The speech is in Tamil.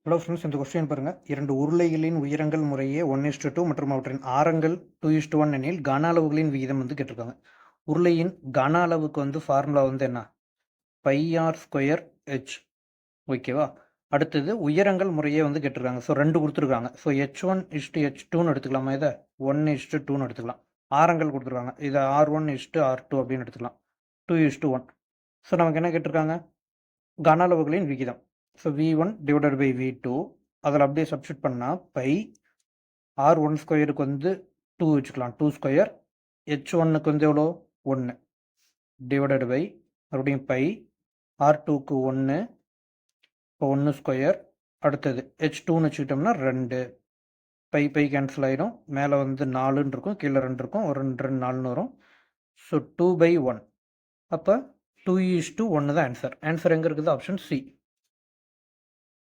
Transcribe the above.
ஹலோ ஃப்ரெண்ட்ஸ், இந்த கொஸ்டின் பாருங்கள். இரண்டு உருளைகளின் உயரங்கள் முறையே 1:2 மற்றும் அவற்றின் ஆரங்கள் 2:1 எனில் கன அளவுகளின் விகிதம் கேட்டிருக்காங்க. உருளையின் கன அளவுக்கு ஃபார்முலா என்ன? πr²h. ஓகேவா? அடுத்தது உயரங்கள் முறையே கேட்டிருக்காங்க. ஸோ 2 கொடுத்துருக்காங்க. ஸோ h1:h2ன்னு எடுத்துக்கலாமா? இதை 1:2ன்னு எடுத்துக்கலாம். ஆரங்கள் கொடுத்துருக்காங்க. இதை r1:r2 அப்படின்னு எடுத்துக்கலாம். 2:1. ஸோ நமக்கு என்ன கேட்டிருக்காங்க? கன அளவுகளின் விகிதம். So v1 divided by v2 அதில் அப்படியே சப்ஸ்டியூட் பண்ணால் பை r1 ஸ்கொயருக்கு 2 வச்சுக்கலாம். 2² h1க்கு எவ்வளோ 1 டிவைடட் பை மறுபடியும் பை r2க்கு 1 இப்போ 1² அடுத்தது h2ன்னு வச்சுக்கிட்டோம்னா 2 பை கேன்சல் ஆகிடும். மேலே 4ன்னு இருக்கும், கீழே 2 இருக்கும், ஒரு 2 4ன்னு வரும். ஸோ 2/1. அப்போ 2:1 தான் ஆன்சர். ஆன்சர் எங்கே இருக்குது? Option C.